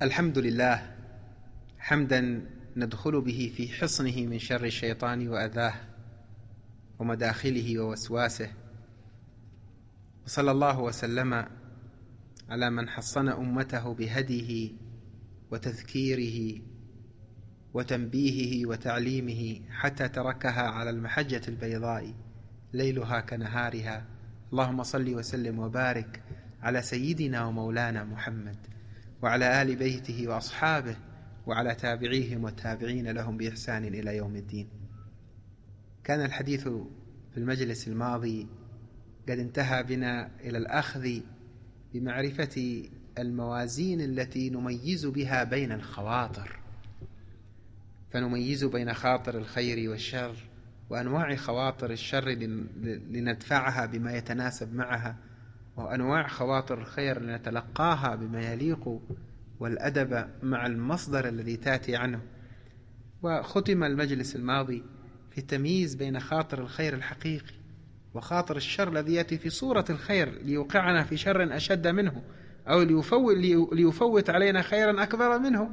الحمد لله حمدا ندخل به في حصنه من شر الشيطان وأذاه ومداخله ووسواسه، وصلى الله وسلم على من حصن أمته بهديه وتذكيره وتنبيهه وتعليمه حتى تركها على المحجة البيضاء ليلها كنهارها. اللهم صل وسلم وبارك على سيدنا ومولانا محمد وعلى آل بيته وأصحابه وعلى تابعيهم والتابعين لهم بإحسان إلى يوم الدين. كان الحديث في المجلس الماضي قد انتهى بنا إلى الأخذ بمعرفة الموازين التي نميز بها بين الخواطر، فنميز بين خاطر الخير والشر وأنواع خواطر الشر لندفعها بما يتناسب معها، وأنواع خواطر الخير لنتلقاها بما يليق والأدب مع المصدر الذي تأتي عنه. وختم المجلس الماضي في التمييز بين خاطر الخير الحقيقي وخاطر الشر الذي يأتي في صورة الخير ليوقعنا في شر أشد منه أو ليفوت علينا خيرا أكبر منه.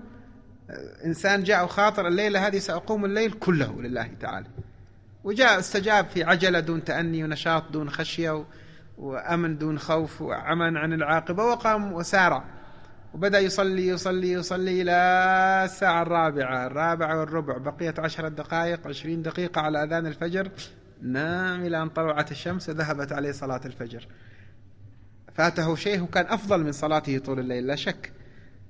إنسان جاء خاطر الليلة هذه سأقوم الليل كله لله تعالى، وجاء استجاب في عجلة دون تأني ونشاط دون خشية وأمن دون خوف وعمن عن العاقبة، وقام وسارع وبدأ يصلي إلى الساعة الرابعة والربع، بقيت 10 دقائق 20 دقيقة على أذان الفجر، نام إلى أن طلعت الشمس وذهبت عليه صلاة الفجر. فاته شيء كان أفضل من صلاته طول الليل لا شك،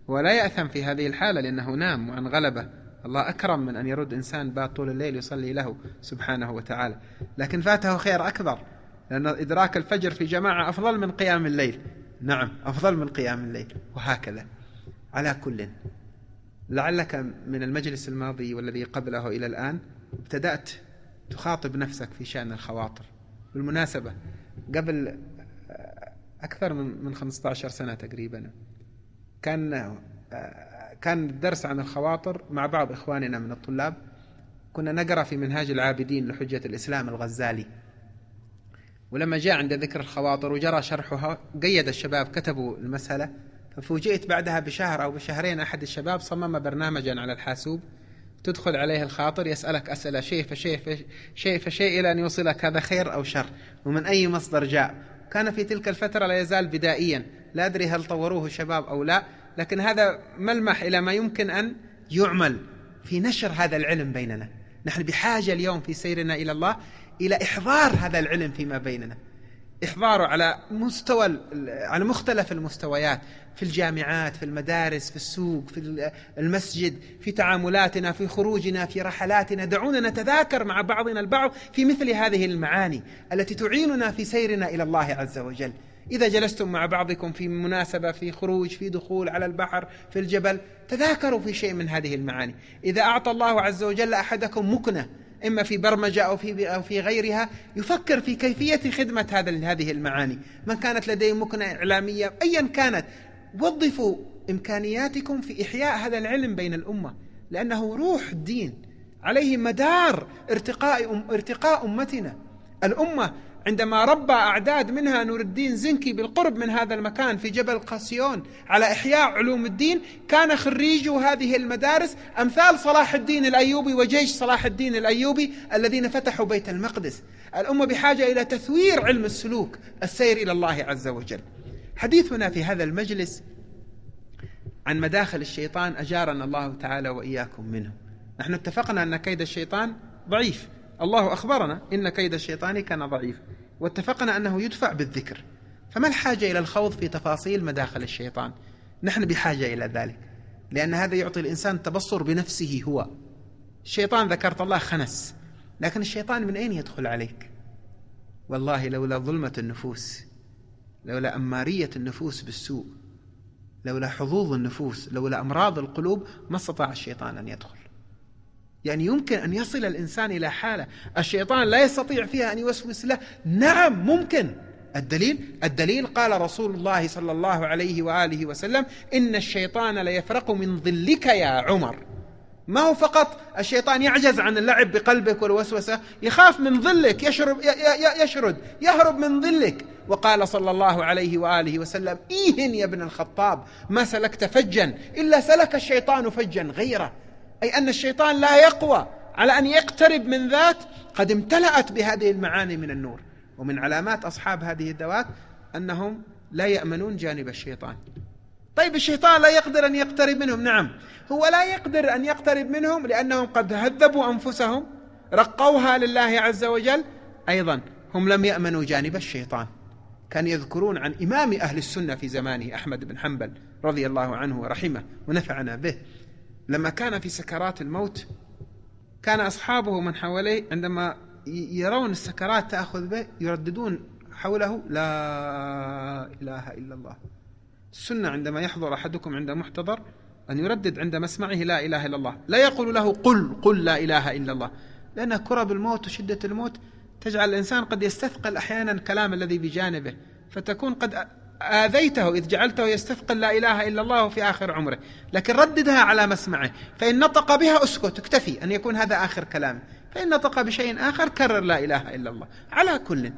ولا يأثم في هذه الحالة لأنه نام وعن غلبة. الله أكرم من أن يرد إنسان بات طول الليل يصلي له سبحانه وتعالى، لكن فاته خير أكبر، لأن إدراك الفجر في جماعة أفضل من قيام الليل. نعم أفضل من قيام الليل، وهكذا. على كل، لعلك من المجلس الماضي والذي قبله إلى الآن ابتدأت تخاطب نفسك في شأن الخواطر. بالمناسبة قبل أكثر من 15 سنة تقريبا كان الدرس عن الخواطر مع بعض إخواننا من الطلاب، كنا نقرأ في منهاج العابدين لحجة الإسلام الغزالي، ولما جاء عند ذكر الخواطر وجرى شرحها قيد الشباب كتبوا المسألة. ففوجئت بعدها بشهر أو بشهرين أحد الشباب صمم برنامجا على الحاسوب تدخل عليه الخاطر يسألك أسئلة شيء فشيء إلى أن يوصلك هذا خير أو شر ومن أي مصدر جاء. كان في تلك الفترة لا يزال بدائيا، لا أدري هل طوروه الشباب أو لا، لكن هذا ملمح إلى ما يمكن أن يعمل في نشر هذا العلم بيننا. نحن بحاجة اليوم في سيرنا إلى الله إلى إحضار هذا العلم فيما بيننا، إحضاره على مختلف المستويات، في الجامعات، في المدارس، في السوق، في المسجد، في تعاملاتنا، في خروجنا، في رحلاتنا. دعونا نتذاكر مع بعضنا البعض في مثل هذه المعاني التي تعيننا في سيرنا إلى الله عز وجل. إذا جلستم مع بعضكم في مناسبة، في خروج، في دخول على البحر، في الجبل، تذاكروا في شيء من هذه المعاني. إذا أعطى الله عز وجل أحدكم مكنة إما في برمجة أو في غيرها، يفكر في كيفية خدمة هذه المعاني. من كانت لديه مكنة إعلامية أيا كانت، وظفوا إمكانياتكم في إحياء هذا العلم بين الأمة، لأنه روح الدين، عليه مدار ارتقاء أمتنا. الأمة عندما ربى أعداد منها نور الدين زنكي بالقرب من هذا المكان في جبل قاسيون على إحياء علوم الدين، كان خريجو هذه المدارس أمثال صلاح الدين الأيوبي وجيش صلاح الدين الأيوبي الذين فتحوا بيت المقدس. الأمة بحاجة إلى تثوير علم السلوك، السير إلى الله عز وجل. حديثنا في هذا المجلس عن مداخل الشيطان أجارنا الله تعالى وإياكم منه. نحن اتفقنا أن كيد الشيطان ضعيف، الله أخبرنا إن كيد الشيطان كان ضعيف، واتفقنا أنه يدفع بالذكر. فما الحاجة إلى الخوض في تفاصيل مداخل الشيطان؟ نحن بحاجة إلى ذلك، لأن هذا يعطي الإنسان تبصر بنفسه هو. الشيطان ذكرت الله خنس، لكن الشيطان من أين يدخل عليك؟ والله لولا ظلمة النفوس، لولا أمارية النفوس بالسوء، لولا حظوظ النفوس، لولا أمراض القلوب، ما استطاع الشيطان أن يدخل. يعني يمكن أن يصل الإنسان إلى حالة الشيطان لا يستطيع فيها أن يوسوس له. نعم ممكن. الدليل قال رسول الله صلى الله عليه وآله وسلم: إن الشيطان ليفرق من ظلك يا عمر. ما هو فقط الشيطان يعجز عن اللعب بقلبك والوسوسة، يخاف من ظلك، يشرد يهرب من ظلك. وقال صلى الله عليه وآله وسلم: إيهن يا ابن الخطاب ما سلكت فجا إلا سلك الشيطان فجا غيره، أي أن الشيطان لا يقوى على أن يقترب من ذات قد امتلأت بهذه المعاني من النور. ومن علامات أصحاب هذه الذوات أنهم لا يأمنون جانب الشيطان. طيب الشيطان لا يقدر أن يقترب منهم؟ نعم، هو لا يقدر أن يقترب منهم لأنهم قد هذبوا أنفسهم، رقوها لله عز وجل. أيضا هم لم يأمنوا جانب الشيطان. كان يذكرون عن إمام أهل السنة في زمانه أحمد بن حنبل رضي الله عنه ورحمه ونفعنا به، لما كان في سكرات الموت كان أصحابه من حواليه عندما يرون السكرات تأخذ به يرددون حوله: لا إله إلا الله. السنة عندما يحضر أحدكم عند محتضر أن يردد عند مسمعه: لا إله إلا الله. لا يقول له: قل لا إله إلا الله، لأن كرب الموت وشدة الموت تجعل الإنسان قد يستثقل أحيانا الكلام الذي بجانبه، فتكون قد آذيته إذ جعلته يستثقل لا إله إلا الله في آخر عمره. لكن رددها على مسمعه، فإن نطق بها أسكت، اكتفي أن يكون هذا آخر كلام، فإن نطق بشيء آخر كرر لا إله إلا الله. على كل،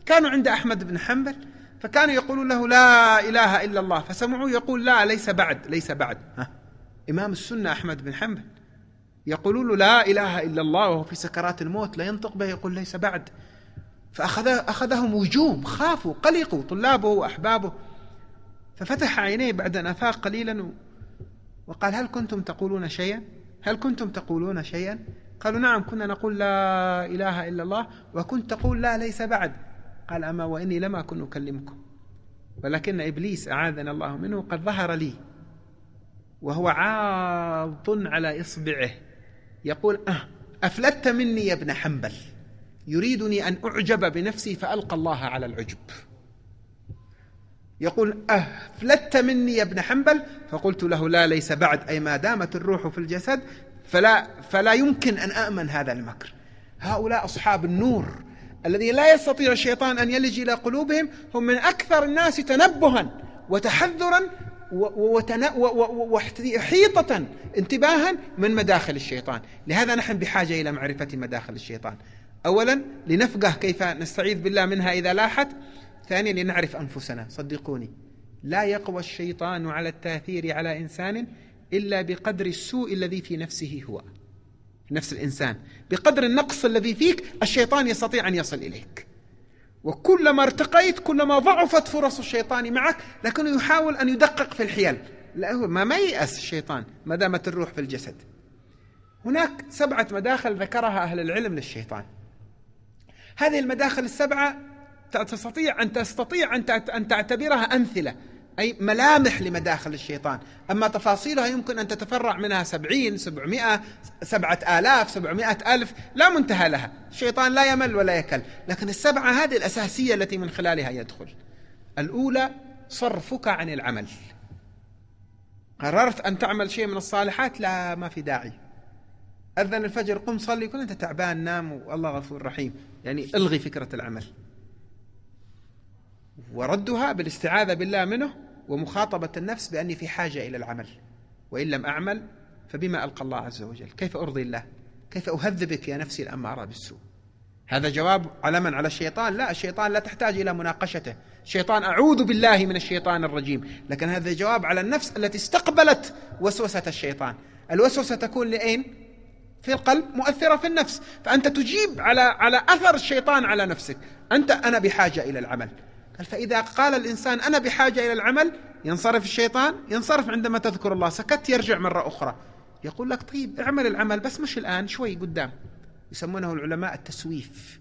كانوا عند أحمد بن حنبل فكانوا يقولون له: لا إله إلا الله، فسمعوا يقول: لا، ليس بعد، ليس بعد. إمام السنة أحمد بن حنبل يقولون له: لا إله إلا الله، وهو في سكرات الموت لا ينطق به، يقول: ليس بعد. فأخذهم وجوم، خافوا، قلقوا طلابه وأحبابه. ففتح عينيه بعد أن أفاق قليلا وقال: هل كنتم تقولون شيئا؟ هل كنتم تقولون شيئا؟ قالوا: نعم، كنا نقول لا إله إلا الله، وكنت تقول: لا، ليس بعد. قال: أما وإني لم أكن أكلمكم، ولكن إبليس أعاذنا الله منه قد ظهر لي وهو عاض على إصبعه يقول: أفلت مني يا ابن حنبل، يريدني أن أعجب بنفسي فألقى الله على العجب. يقول: أفلت مني يا ابن حنبل، فقلت له: لا، ليس بعد، أي ما دامت الروح في الجسد فلا يمكن أن أأمن هذا المكر. هؤلاء أصحاب النور الذي لا يستطيع الشيطان أن يلج إلى قلوبهم، هم من أكثر الناس تنبها وتحذرا وحيطة انتباها من مداخل الشيطان. لهذا نحن بحاجة إلى معرفة مداخل الشيطان، أولا لنفقه كيف نستعيذ بالله منها إذا لاحت، ثانيا لنعرف أنفسنا. صدقوني، لا يقوى الشيطان على التأثير على إنسان إلا بقدر السوء الذي في نفسه هو، في نفس الإنسان، بقدر النقص الذي فيك الشيطان يستطيع أن يصل إليك. وكلما ارتقيت كلما ضعفت فرص الشيطان معك، لكنه يحاول أن يدقق في الحيل. لا، هو ما ييأس الشيطان ما دامت الروح في الجسد. هناك 7 مداخل ذكرها أهل العلم للشيطان. هذه المداخل ال7 تستطيع أن تعتبرها أمثلة، أي ملامح لمداخل الشيطان. أما تفاصيلها يمكن أن تتفرع منها 70 700 7000 700 ألف، لا منتهى لها. الشيطان لا يمل ولا يكل، لكن ال7 هذه الأساسية التي من خلالها يدخل. الأولى: صرفك عن العمل. قررت أن تعمل شيء من الصالحات، لا، ما في داعي. أذن الفجر، قم صلي، يكون أنت تعبان، نام والله غفور رحيم. يعني ألغي فكرة العمل، وردها بالاستعاذة بالله منه ومخاطبة النفس بأني في حاجة إلى العمل، وإن لم أعمل فبما ألقى الله عز وجل؟ كيف أرضي الله؟ كيف أهذبك يا نفسي الأمارة بالسوء؟ هذا جواب على من؟ على الشيطان؟ لا، الشيطان لا تحتاج إلى مناقشته. الشيطان أعوذ بالله من الشيطان الرجيم. لكن هذا جواب على النفس التي استقبلت وسوسة الشيطان. الوسوسة تكون لأين؟ في القلب، مؤثرة في النفس، فأنت تجيب على أثر الشيطان على نفسك. أنا بحاجة إلى العمل. فإذا قال الإنسان أنا بحاجة إلى العمل، ينصرف الشيطان، ينصرف عندما تذكر الله، سكت يرجع مرة أخرى، يقول لك: طيب اعمل العمل بس مش الآن، شوي قدام. يسمونه العلماء التسويف،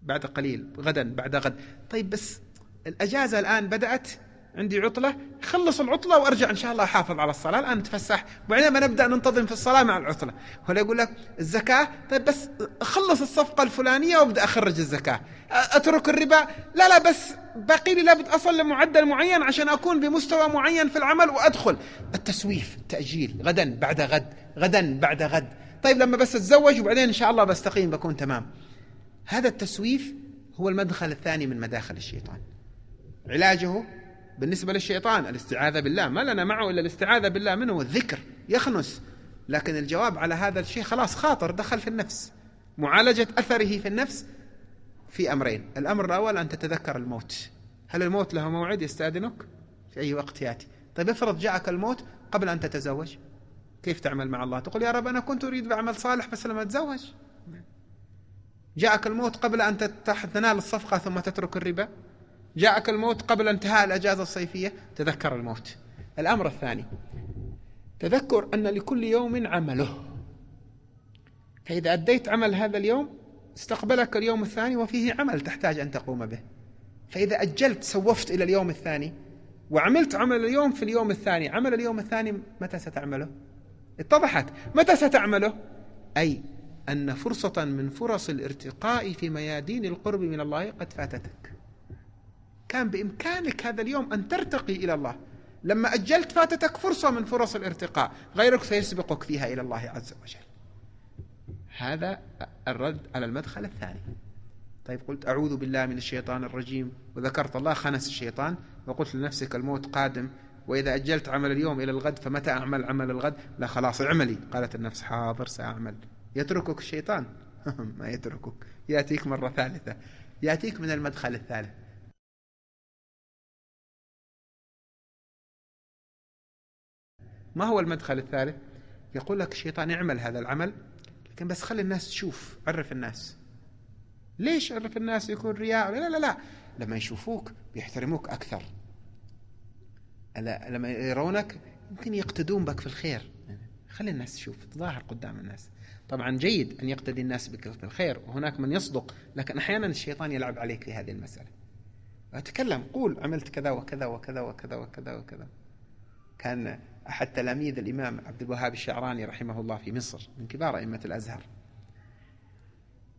بعد قليل، غدا، بعد غد. طيب بس الأجازة الآن بدأت، عندي عطلة، خلص العطلة وأرجع إن شاء الله أحافظ على الصلاة. الآن نتفسح وبعدين ما نبدأ ننتظم في الصلاة مع العطلة. ولا يقول لك الزكاة، طيب بس أخلص الصفقة الفلانية وابدأ أخرج الزكاة. أترك الربا، لا بس باقي لي لابد أصل لمعدل معين عشان أكون بمستوى معين في العمل وأدخل. التسويف، التأجيل، غدا بعد غد، غدا بعد غد. طيب لما بس أتزوج وبعدين إن شاء الله بستقيم بكون تمام. هذا التسويف هو المدخل الثاني من مداخل الشيطان. علاجه بالنسبة للشيطان الاستعاذة بالله، ما لنا معه إلا الاستعاذة بالله منه والذكر. يخنس لكن الجواب على هذا الشيء خلاص خاطر دخل في النفس. معالجة أثره في النفس في أمرين: الأمر الأول أن تتذكر الموت. هل الموت له موعد يستأذنك؟ في أي وقت يأتي. طيب افرض جاءك الموت قبل أن تتزوج، كيف تعمل مع الله؟ تقول يا رب أنا كنت أريد بعمل صالح بس لما أتزوج. جاءك الموت قبل أن تنال الصفقة ثم تترك الربا. جاءك الموت قبل انتهاء الأجازة الصيفية. تذكر الموت. الأمر الثاني تذكر أن لكل يوم عمله، فإذا أديت عمل هذا اليوم استقبلك اليوم الثاني وفيه عمل تحتاج أن تقوم به. فإذا أجلت سوفت إلى اليوم الثاني وعملت عمل اليوم في اليوم الثاني، عمل اليوم الثاني متى ستعمله؟ اتضحت. متى ستعمله؟ أي أن فرصة من فرص الارتقاء في ميادين القرب من الله قد فاتتك. كان بإمكانك هذا اليوم أن ترتقي إلى الله، لما أجلت فاتتك فرصة من فرص الارتقاء، غيرك سيسبقك فيها إلى الله عز وجل. هذا الرد على المدخل الثاني. طيب قلت أعوذ بالله من الشيطان الرجيم وذكرت الله خنس الشيطان، وقلت لنفسك الموت قادم، وإذا أجلت عمل اليوم إلى الغد فمتى أعمل عمل الغد؟ لا خلاص اعملي. قالت النفس حاضر سأعمل. يتركك الشيطان؟ ما يتركك، يأتيك مرة ثالثة، يأتيك من المدخل الثالث. ما هو المدخل الثالث؟ يقول لك الشيطان اعمل هذا العمل لكن بس خلي الناس تشوف، عرف الناس. ليش عرف الناس؟ يكون رياء؟ لا لا لا، لما يشوفوك بيحترموك أكثر، لما يرونك يمكن يقتدون بك في الخير. خلي الناس تشوف، تظاهر قدام الناس. طبعا جيد أن يقتدي الناس بك في الخير، وهناك من يصدق، لكن أحيانا الشيطان يلعب عليك في هذه المسألة. أتكلم، قول عملت كذا وكذا وكذا وكذا وكذا وكذا. كان أحد تلاميذ الإمام عبد الوهاب الشعراني رحمه الله في مصر من كبار أئمة الأزهر،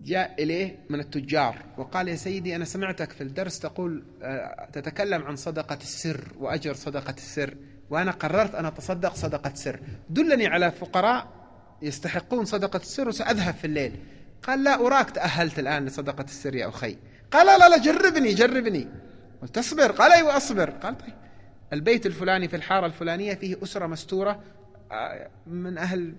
جاء إليه من التجار وقال يا سيدي أنا سمعتك في الدرس تقول تتكلم عن صدقة السر وأجر صدقة السر، وأنا قررت أن أتصدق صدقة سر، دلني على فقراء يستحقون صدقة السر وسأذهب في الليل. قال لا أراك تأهلت الآن لصدقة السر يا أخي. قال لا لا لا جربني. قلت تصبر؟ قال أيوة أصبر. قال طيب البيت الفلاني في الحارة الفلانية فيه أسرة مستورة من أهل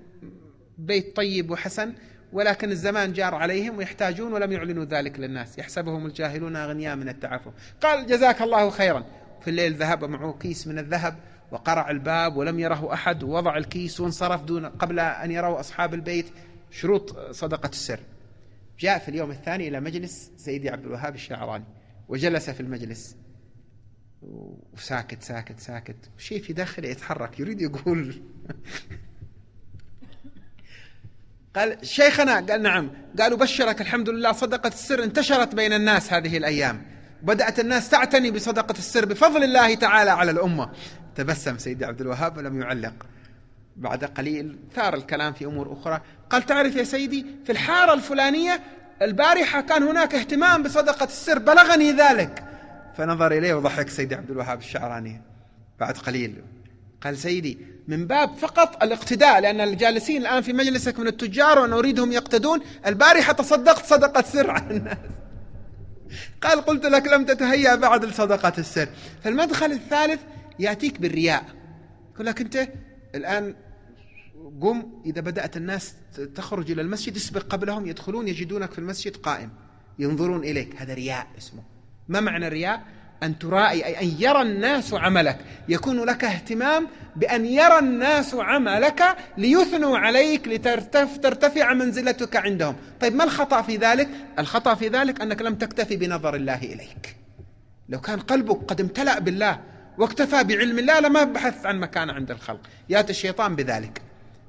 بيت طيب وحسن، ولكن الزمان جار عليهم ويحتاجون ولم يعلنوا ذلك للناس، يحسبهم الجاهلون أغنياء من التعفف. قال جزاك الله خيرا. في الليل ذهب معه كيس من الذهب وقرع الباب ولم يره أحد، ووضع الكيس وانصرف قبل أن يروا أصحاب البيت شروط صدقة السر. جاء في اليوم الثاني إلى مجلس سيدي عبد الوهاب الشعراني وجلس في المجلس وساكت ساكت ساكت، شيء في داخله يتحرك يريد يقول قال شيخنا؟ قال نعم. قالوا بشرك الحمد لله صدقة السر انتشرت بين الناس هذه الأيام، بدأت الناس تعتني بصدقة السر بفضل الله تعالى على الأمة. تبسم سيدي عبد الوهاب ولم يعلق. بعد قليل ثار الكلام في أمور أخرى. قال تعرف يا سيدي في الحارة الفلانية البارحة كان هناك اهتمام بصدقة السر بلغني ذلك. فنظر إليه وضحك سيدي عبد الوهاب الشعراني. بعد قليل قال سيدي من باب فقط الاقتداء، لأن الجالسين الآن في مجلسك من التجار وأنا أريدهم يقتدون، البارحة تصدقت صدقة سر عن الناس. قال قلت لك لم تتهيأ بعد لصدقة السر. فالمدخل الثالث يأتيك بالرياء، يقول لك أنت الآن قم، إذا بدأت الناس تخرج إلى المسجد اسبق قبلهم، يدخلون يجدونك في المسجد قائم ينظرون إليك، هذا رياء اسمه. ما معنى الرياء؟ أن ترائي، أي أن يرى الناس عملك، يكون لك اهتمام بأن يرى الناس عملك ليثنوا عليك لترتفع منزلتك عندهم. طيب ما الخطأ في ذلك؟ الخطأ في ذلك أنك لم تكتفي بنظر الله إليك. لو كان قلبك قد امتلأ بالله واكتفى بعلم الله لما بحث عن مكان عند الخلق، يأتي الشيطان بذلك.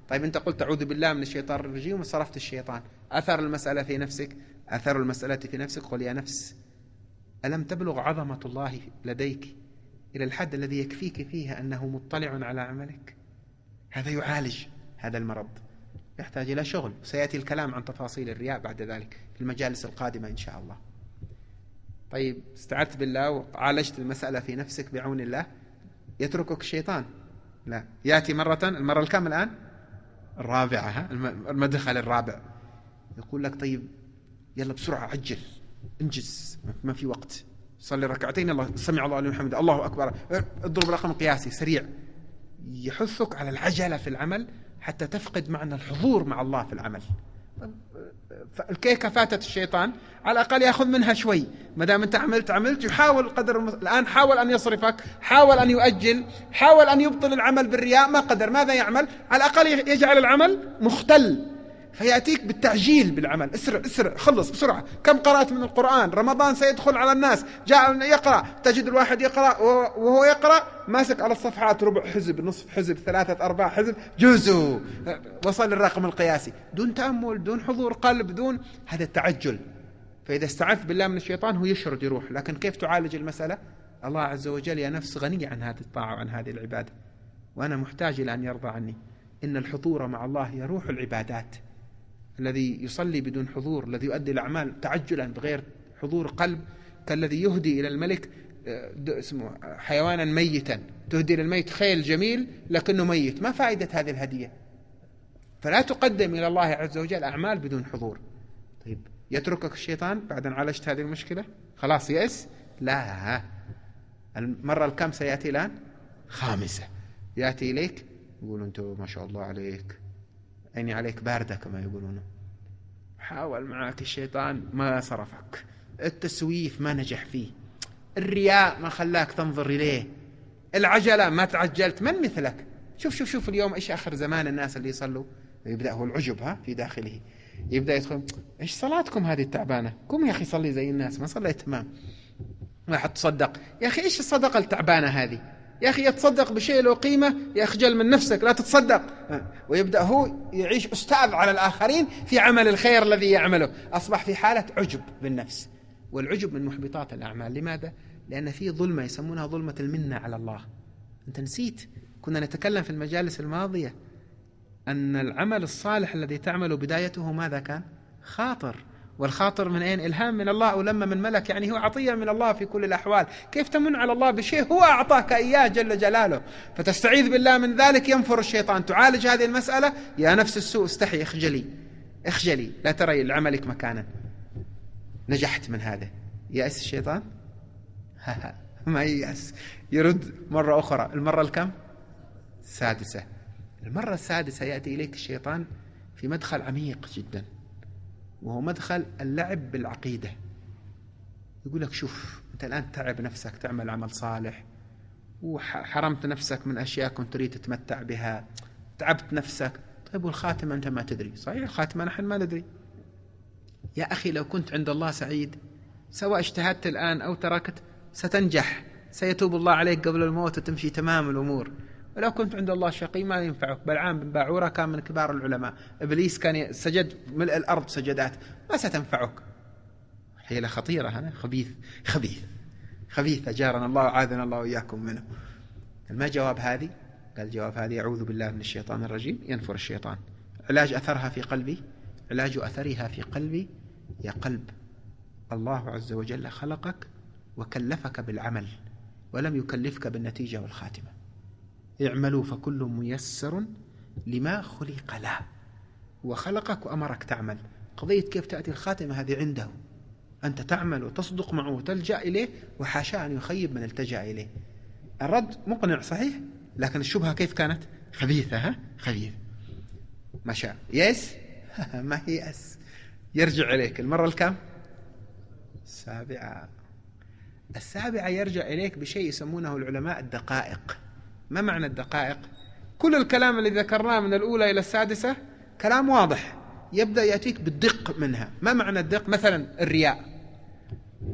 طيب أنت قلت أعوذ بالله من الشيطان الرجيم وصرفت الشيطان، أثر المسألة في نفسك، أثر المسألة في نفسك. قل يا نفس ألم تبلغ عظمة الله لديك إلى الحد الذي يكفيك فيه أنه مطلع على عملك؟ هذا يعالج هذا المرض، يحتاج إلى شغل. سيأتي الكلام عن تفاصيل الرياء بعد ذلك في المجالس القادمة إن شاء الله. طيب استعذت بالله وعالجت المسألة في نفسك بعون الله، يتركك الشيطان؟ لا، يأتي المرة الكام الآن؟ الرابعة، المدخل الرابع. يقول لك طيب يلا بسرعة عجل انجز، ما في وقت، صلي ركعتين، الله سمع الله لمن حمده، الله أكبر، اضرب رقم قياسي سريع. يحثك على العجلة في العمل حتى تفقد معنى الحضور مع الله في العمل. الكيكة فاتت الشيطان، على الأقل يأخذ منها شوي، ما دام أنت عملت يحاول الآن حاول أن يصرفك، حاول أن يؤجل، حاول أن يبطل العمل بالرياء، ما قدر، ماذا يعمل؟ على الأقل يجعل العمل مختل، فيأتيك بالتعجيل بالعمل. اسرع خلص بسرعة. كم قرأت من القرآن؟ رمضان سيدخل على الناس، جاء يقرأ، تجد الواحد يقرأ وهو يقرأ ماسك على الصفحات ربع حزب، نصف حزب، 3-4 حزب، جزء، وصل للرقم القياسي، دون تأمل، دون حضور قلب، دون هذا التعجل. فإذا استعذت بالله من الشيطان هو يشرد يروح. لكن كيف تعالج المسألة؟ الله عز وجل: يا نفس غني عن هذه الطاعة وعن هذه العبادة، وأنا محتاج إلى أن يرضى عني. إن الحضور مع الله يروح العبادات. الذي يصلي بدون حضور، الذي يؤدي الأعمال تعجلا بغير حضور قلب، كالذي يهدي إلى الملك اسمه حيوانا ميتا، تهدي للميت خيل جميل لكنه ميت، ما فائدة هذه الهدية؟ فلا تقدم إلى الله عز وجل أعمال بدون حضور. طيب يتركك الشيطان بعد أن عالجت هذه المشكلة؟ خلاص يأس؟ لا، المرة الكم سيأتي الآن؟ 5. يأتي إليك يقول: أنت ما شاء الله عليك، عيني عليك باردة كما يقولون. حاول معك الشيطان ما صرفك، التسويف ما نجح فيه، الرياء ما خلاك تنظر إليه، العجلة ما تعجلت. من مثلك؟ شوف اليوم إيش آخر زمان الناس اللي يصلوا، يبدأ هو العجب في داخله، يبدأ يدخل: إيش صلاتكم هذه التعبانة؟ قم يا أخي صلي زي الناس، ما صليت تمام. ما حد تصدق يا أخي، إيش الصدقة التعبانة هذه؟ يا أخي يتصدق بشيء له قيمة، يخجل من نفسك، لا تتصدق. ويبدأ هو يعيش أستاذ على الآخرين في عمل الخير الذي يعمله، أصبح في حالة عجب بالنفس. والعجب من محبطات الأعمال. لماذا؟ لأن فيه ظلمة يسمونها ظلمة المنة على الله. أنت نسيت، كنا نتكلم في المجالس الماضية أن العمل الصالح الذي تعمل بدايته ماذا كان؟ خاطر. والخاطر من أين؟ إلهام من الله أو لما من ملك، يعني هو عطية من الله في كل الأحوال. كيف تمن على الله بشيء هو أعطاك إياه جل جلاله؟ فتستعيذ بالله من ذلك، ينفر الشيطان. تعالج هذه المسألة: يا نفس السوء استحي، اخجلي، لا تري لعملك مكانا. نجحت من هذا، يأس الشيطان؟ ما يأس، يرد مرة أخرى. المرة الكم؟ 6. المرة 6 يأتي إليك الشيطان في مدخل عميق جدا، وهو مدخل اللعب بالعقيدة. يقول لك: شوف أنت الآن تعب نفسك تعمل عمل صالح، وحرمت نفسك من أشياء كنت تريد تتمتع بها، تعبت نفسك. طيب والخاتمة أنت ما تدري. صحيح الخاتمة نحن ما ندري. يا أخي لو كنت عند الله سعيد، سواء اجتهدت الآن أو تركت ستنجح، سيتوب الله عليك قبل الموت وتمشي تمام الأمور. ولو كنت عند الله شقي ما ينفعك. بلعام بن باعورة كان من كبار العلماء، إبليس كان سجد ملء الأرض سجدات، ما ستنفعك. حيلة خطيرة، هنا خبيث أجارنا الله وعاذنا الله وإياكم منه. ما جواب هذه؟ قال جواب هذه: أعوذ بالله من الشيطان الرجيم. ينفر الشيطان. علاج أثرها في قلبي، علاج أثرها في قلبي: يا قلب، الله عز وجل خلقك وكلفك بالعمل ولم يكلفك بالنتيجة والخاتمة. اعملوا فكل ميسر لما خلق له. وخلقك وأمرك تعمل. قضية كيف تأتي الخاتمة هذه عنده، أنت تعمل وتصدق معه وتلجأ إليه، وحاشا أن يخيب من التجأ إليه. الرد مقنع صحيح، لكن الشبهة كيف كانت؟ خبيثة. ما شاء يس ما هي يس. يرجع إليك المرة الكام؟ 7. 7 يرجع إليك بشيء يسمونه العلماء الدقائق. ما معنى الدقائق؟ كل الكلام اللي ذكرناه من الأولى إلى 6 كلام واضح، يبدأ يأتيك بالدق منها. ما معنى الدق؟ مثلا الرياء.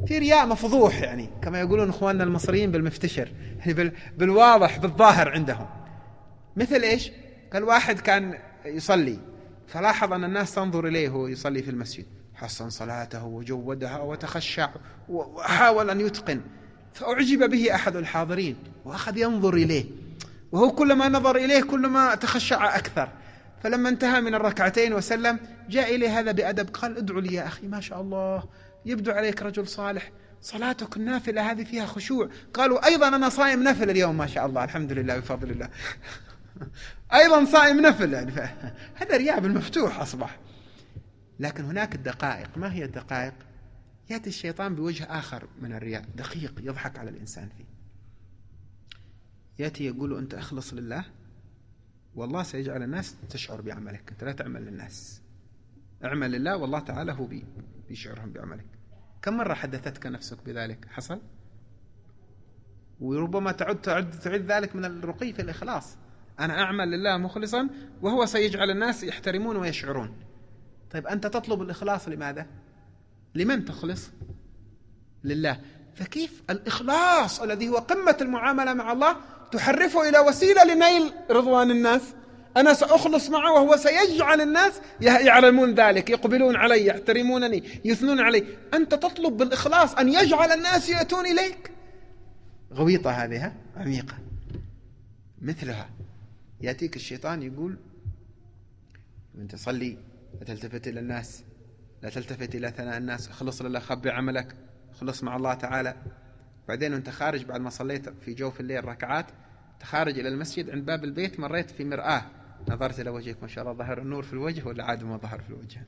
في رياء مفضوح، يعني كما يقولون إخواننا المصريين بالمفتشر، يعني بالواضح بالظاهر عندهم. مثل إيش؟ قال واحد كان يصلي فلاحظ أن الناس تنظر إليه وهو يصلي في المسجد، حسن صلاته وجودها وتخشع وحاول أن يتقن، فأعجب به أحد الحاضرين وأخذ ينظر إليه، وهو كلما نظر إليه كلما تخشع أكثر. فلما انتهى من الركعتين وسلم جاء إليه هذا بأدب، قال: ادعو لي يا أخي، ما شاء الله يبدو عليك رجل صالح، صلاتك النافلة هذه فيها خشوع. قالوا: أيضا أنا صائم نفل اليوم ما شاء الله، الحمد لله بفضل الله. أيضا صائم نفل، يعني هذا رياء بالمفتوح أصبح. لكن هناك الدقائق. ما هي الدقائق؟ يأتي الشيطان بوجه آخر من الرياء، دقيق، يضحك على الإنسان فيه. يأتي يقول: أنت أخلص لله والله سيجعل الناس تشعر بعملك، أنت لا تعمل للناس، اعمل لله والله تعالى هو بيشعرهم بعملك. كم مرة حدثتك نفسك بذلك؟ حصل؟ وربما تعد ذلك من الرقي في الإخلاص. أنا أعمل لله مخلصا وهو سيجعل الناس يحترمون ويشعرون. طيب أنت تطلب الإخلاص لماذا؟ لمن تخلص؟ لله. فكيف الإخلاص الذي هو قمة المعاملة مع الله تحرفه إلى وسيلة لنيل رضوان الناس؟ أنا سأخلص معه وهو سيجعل الناس يعلمون ذلك، يقبلون علي، يحترمونني، يثنون علي. أنت تطلب بالإخلاص أن يجعل الناس يأتون إليك. غويطة هذه، عميقة. مثلها يأتيك الشيطان يقول وانت تصلي لا تلتفت إلى الناس، لا تلتفت إلى ثناء الناس، اخلص لله، خبي عملك، خلص مع الله تعالى. بعدين وانت خارج بعد ما صليت في جوف الليل ركعات، تخارج إلى المسجد، عند باب البيت مريت في مرآة، نظرت إلى وجهك ما شاء الله ظهر النور في الوجه ولا عاد ما ظهر في الوجه،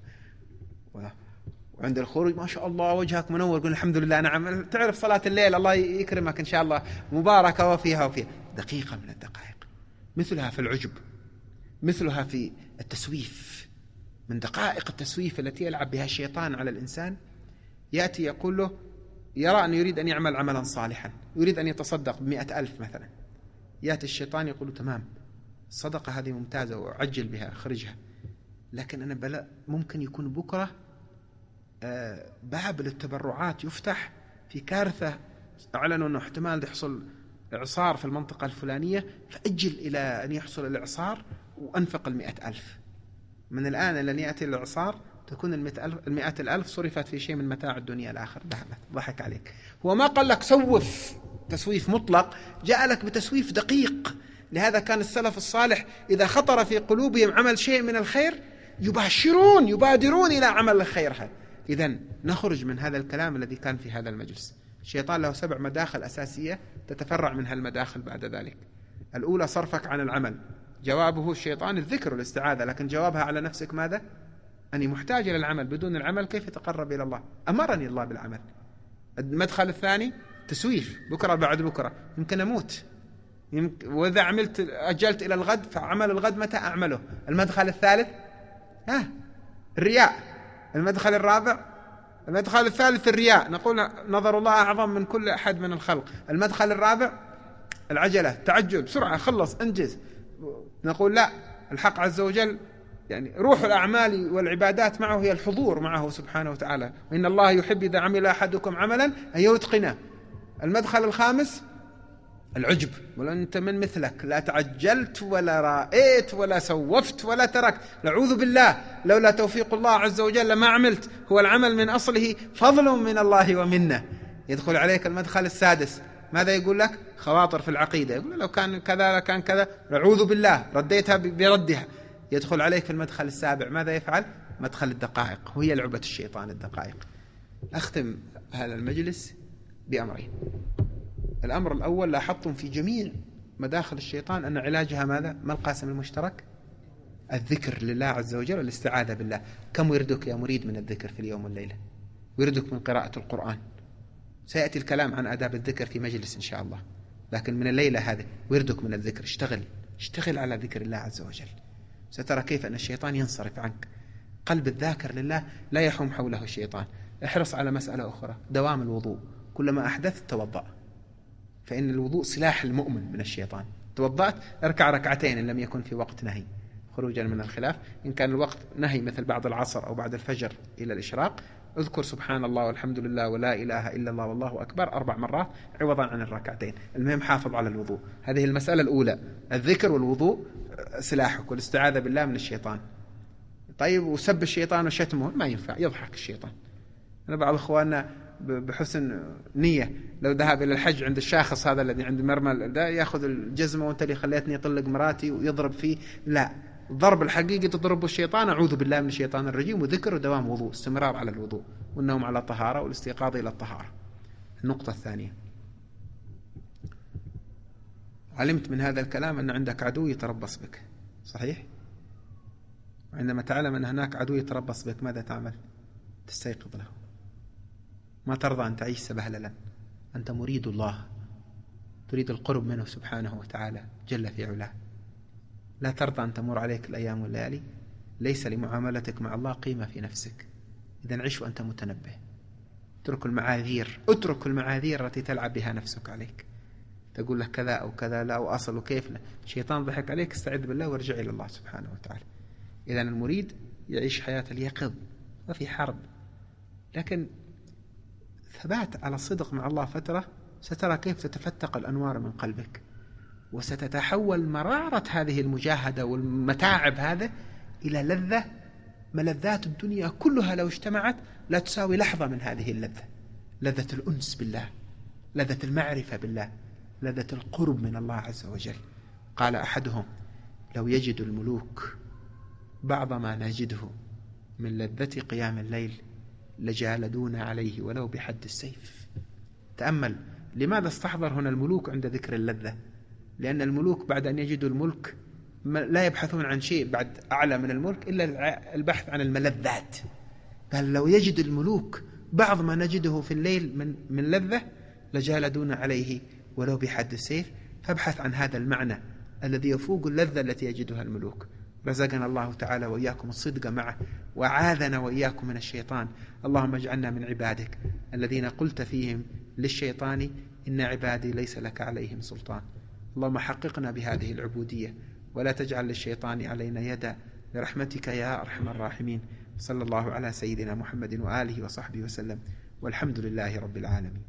وعند الخروج ما شاء الله وجهك منور، قل الحمد لله. نعم، تعرف صلاة الليل الله يكرمك إن شاء الله مباركة وفيها. دقيقة من الدقائق. مثلها في العجب، مثلها في التسويف. من دقائق التسويف التي يلعب بها الشيطان على الإنسان، يأتي يقول له، يرى أن يريد أن يعمل عملا صالحا، يريد أن يتصدق ب100,000 مثلا. يأتي الشيطان يقول له تمام، الصدقة هذه ممتازة وعجل بها، اخرجها، لكن أنا ممكن يكون بكرة باب للتبرعات يفتح في كارثة، أعلنوا أنه احتمال يحصل إعصار في المنطقة الفلانية، فأجل إلى أن يحصل الإعصار وأنفق 100,000 من الآن إلى أن يأتي الإعصار، تكون 100,000 صرفت في شيء من متاع الدنيا الآخر. ضحك عليك. هو ما قال لك سوف تسويف مطلق، جاء لك بتسويف دقيق. لهذا كان السلف الصالح إذا خطر في قلوبهم عمل شيء من الخير يبادرون إلى عمل الخير هذا. إذن نخرج من هذا الكلام الذي كان في هذا المجلس. الشيطان له 7 مداخل أساسية تتفرع منها المداخل بعد ذلك. الأولى صرفك عن العمل، جوابه الشيطان الذكر والاستعاذة، لكن جوابها على نفسك ماذا؟ أني محتاج إلى العمل، بدون العمل كيف يتقرب إلى الله؟ أمرني الله بالعمل. المدخل الثاني تسويف، بكرة بعد بكرة يمكن أموت، وإذا أجلت إلى الغد فعمل الغد متى أعمله؟ المدخل الثالث الرياء. المدخل الرابع، المدخل الثالث الرياء، نقول نظر الله أعظم من كل أحد من الخلق. المدخل الرابع العجلة، تعجل، بسرعة خلص انجز. نقول لا، الحق عز وجل يعني روح الأعمال والعبادات معه هي الحضور معه سبحانه وتعالى، وإن الله يحب إذا عمل أحدكم عملا أن يتقنه. المدخل الخامس العجب، ولا أنت من مثلك، لا تعجلت ولا رأيت ولا سوفت ولا تركت، نعوذ بالله، لولا توفيق الله عز وجل ما عملت. هو العمل من أصله فضل من الله ومنه. يدخل عليك المدخل السادس، ماذا يقول لك؟ خواطر في العقيدة، يقول لو كان كذا لكان كذا، نعوذ بالله، رديتها بردها. يدخل عليك في المدخل السابع، ماذا يفعل؟ مدخل الدقائق، وهي لعبة الشيطان الدقائق. أختم هذا المجلس بأمرين. الأمر الأول، لاحظتم في جميع مداخل الشيطان أن علاجها ماذا؟ ما القاسم المشترك؟ الذكر لله عز وجل والاستعاذة بالله. كم وردك يا مريد من الذكر في اليوم والليلة؟ وردك من قراءة القرآن. سيأتي الكلام عن آداب الذكر في مجلس إن شاء الله، لكن من الليلة هذه وردك من الذكر. اشتغل على ذكر الله عز وجل، سترى كيف أن الشيطان ينصرف عنك. قلب الذاكر لله لا يحوم حوله الشيطان. احرص على مسألة أخرى، دوام الوضوء. كلما أحدثت توضأ، فإن الوضوء سلاح المؤمن من الشيطان. توضأت، اركع ركعتين إن لم يكن في وقت نهي، خروجا من الخلاف. إن كان الوقت نهي مثل بعد العصر أو بعد الفجر إلى الإشراق، اذكر سبحان الله والحمد لله ولا إله إلا الله والله أكبر 4 مرات عوضا عن الركعتين. المهم حافظ على الوضوء. هذه المسألة الأولى، الذكر والوضوء سلاحك، والاستعاذة بالله من الشيطان. طيب، وسب الشيطان وشتمه ما ينفع، يضحك الشيطان. أنا بعض أخواننا بحسن نية لو ذهب إلى الحج عند الشاخص هذا الذي عند مرمى ده، يأخذ الجزمة وانت اللي خليتني أطلق مراتي ويضرب فيه. لا، الضرب الحقيقي تضرب الشيطان. أعوذ بالله من الشيطان الرجيم. وذكر ودوام وضوء، استمرار على الوضوء، والنوم على الطهارة، والاستيقاظ إلى الطهارة. النقطة الثانية، علمت من هذا الكلام أن عندك عدو يتربص بك، صحيح؟ وعندما تعلم أن هناك عدو يتربص بك ماذا تعمل؟ تستيقظ له. ما ترضى أن تعيش سبهللا. أنت مريد الله، تريد القرب منه سبحانه وتعالى جل في علاه. لا ترضى أن تمر عليك الأيام والليالي، ليس لمعاملتك مع الله قيمة في نفسك. إذن عش وأنت متنبه. اترك المعاذير التي تلعب بها نفسك عليك، تقول لك كذا أو كذا لا وأصل وكيف لا، الشيطان ضحك عليك، استعذ بالله وارجع إلى الله سبحانه وتعالى. إذن المريد يعيش حياة اليقظ وفي حرب، لكن ثبات على الصدق مع الله فترة، سترى كيف تتفتق الأنوار من قلبك، وستتحول مرارة هذه المجاهدة والمتاعب هذا إلى لذة. ملذات الدنيا كلها لو اجتمعت لا تساوي لحظة من هذه اللذة، لذة الأنس بالله، لذة المعرفة بالله، لذة القرب من الله عز وجل. قال أحدهم: لو يجد الملوك بعض ما نجده من لذة قيام الليل لجالدونا عليه ولو بحد السيف. تأمل، لماذا استحضر هنا الملوك عند ذكر اللذة؟ لأن الملوك بعد أن يجدوا الملك لا يبحثون عن شيء بعد أعلى من الملك إلا البحث عن الملذات. قال: لو يجد الملوك بعض ما نجده في الليل من لذة لجالدونا عليه ولو بحد السيف. فابحث عن هذا المعنى الذي يفوق اللذة التي يجدها الملوك. رزقنا الله تعالى وإياكم الصدق معه، وعاذنا وإياكم من الشيطان. اللهم اجعلنا من عبادك الذين قلت فيهم للشيطان: إن عبادي ليس لك عليهم سلطان. اللهم حققنا بهذه العبودية، ولا تجعل للشيطان علينا يدا، برحمتك يا أرحم الراحمين. صلى الله على سيدنا محمد وآله وصحبه وسلم، والحمد لله رب العالمين.